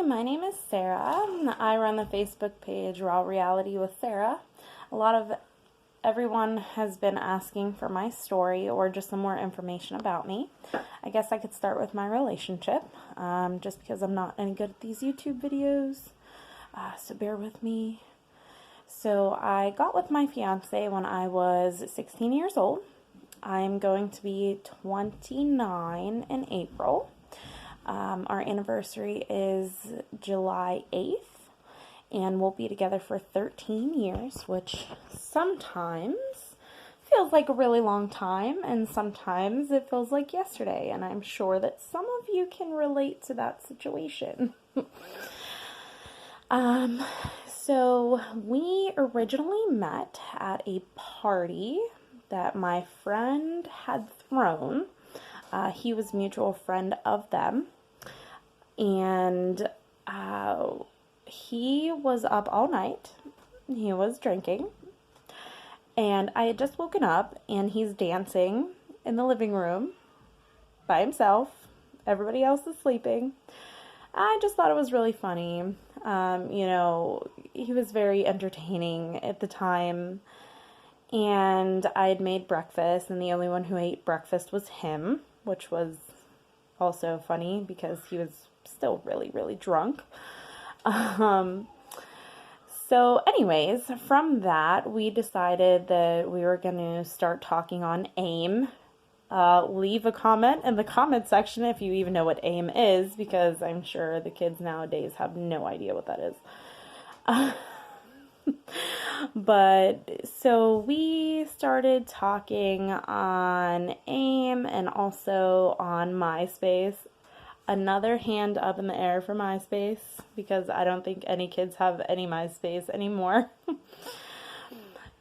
my name is Sarah. I run the Facebook page Raw Reality with Sarah. A lot of everyone has been asking for my story or just some more information about me. I guess I could start with my relationship, just because I'm not any good at these YouTube videos, so bear with me. So I got with my fiance when I was 16 years old. I'm going to be 29 in April. Our anniversary is July 8th, and we'll be together for 13 years, which sometimes feels like a really long time, and sometimes it feels like yesterday, and I'm sure that some of you can relate to that situation. So we originally met at a party that my friend had thrown. He was a mutual friend of them, and he was up all night. He was drinking, and I had just woken up, and he's dancing in the living room by himself. Everybody else is sleeping. I just thought it was really funny. He was very entertaining at the time, and I had made breakfast, and the only one who ate breakfast was him, which was also funny because he was still really, really drunk. So anyways, from that, we decided that we were going to start talking on AIM. Leave a comment in the comment section if you even know what AIM is, because I'm sure the kids nowadays have no idea what that is. But so we started talking on AIM and also on MySpace. Another hand up in the air for MySpace, because I don't think any kids have any MySpace anymore.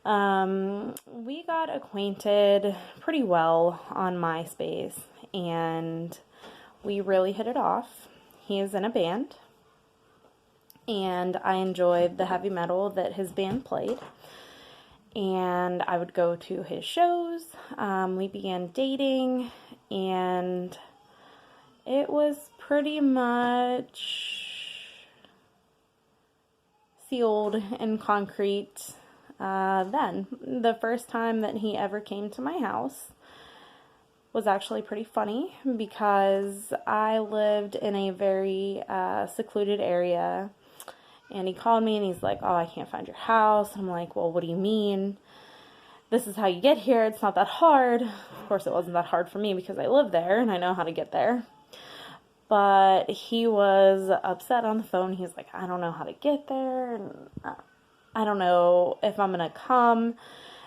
We got acquainted pretty well on MySpace, and we really hit it off. He is in a band, and I enjoyed the heavy metal that his band played, and I would go to his shows. We began dating, and it was pretty much sealed in concrete then. The first time that he ever came to my house was actually pretty funny, because I lived in a very secluded area, and he called me and he's like, "Oh, I can't find your house." I'm like, "Well, what do you mean? This is how you get here. It's not that hard." Of course, it wasn't that hard for me because I live there and I know how to get there. But he was upset on the phone. He's like, "I don't know how to get there, and I don't know if I'm going to come."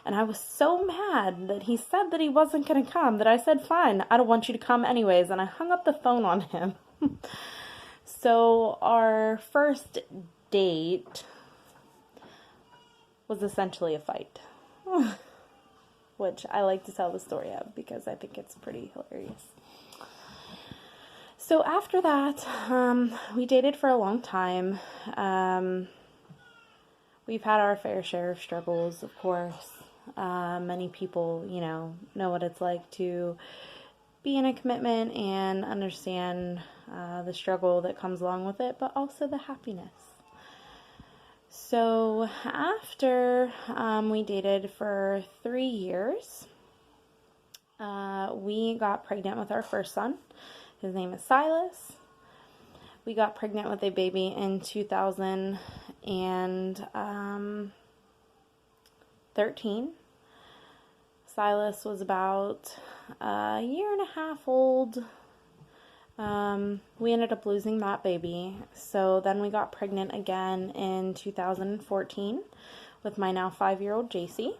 And I was so mad that he said that he wasn't going to come, that I said, "Fine, I don't want you to come anyways." And I hung up the phone on him. So our first date was essentially a fight, which I like to tell the story of because I think it's pretty hilarious. So after that, we dated for a long time. We've had our fair share of struggles, of course. Many people, know what it's like to be in a commitment and understand the struggle that comes along with it, but also the happiness. So after we dated for 3 years, we got pregnant with our first son. His name is Silas. We got pregnant with a baby in 2013. Silas was about a year and a half old. We ended up losing that baby. So then we got pregnant again in 2014 with my now 5-year-old JC.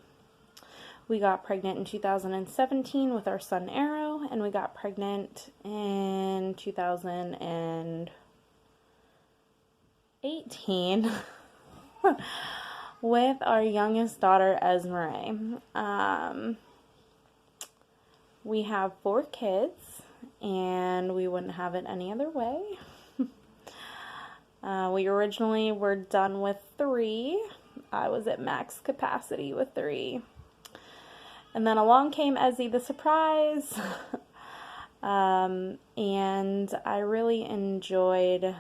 We got pregnant in 2017 with our son Arrow, and we got pregnant in 2018 with our youngest daughter, Esmeralda. We have 4 kids, and we wouldn't have it any other way. We originally were done with 3. I was at max capacity with 3. And then along came Ezzy the surprise. And I really enjoyed,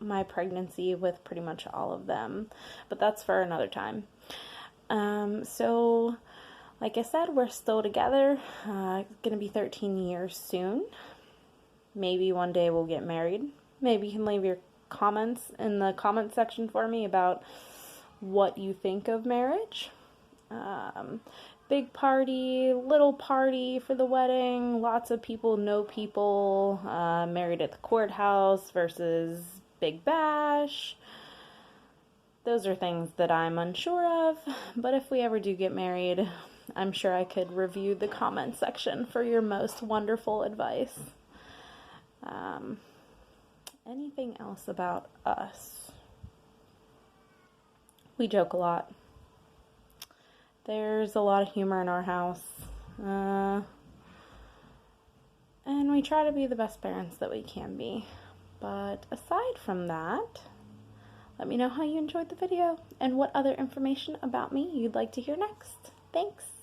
my pregnancy with pretty much all of them, but that's for another time. So, like I said, we're still together. It's gonna be 13 years soon. Maybe one day we'll get married. Maybe you can leave your comments in the comment section for me about what you think of marriage. Big party, little party for the wedding, lots of people, no people, married at the courthouse versus big bash. Those are things that I'm unsure of, but if we ever do get married, I'm sure I could review the comment section for your most wonderful advice. Anything else about us? We joke a lot. There's a lot of humor in our house. And we try to be the best parents that we can be. But aside from that, let me know how you enjoyed the video and what other information about me you'd like to hear next. Thanks!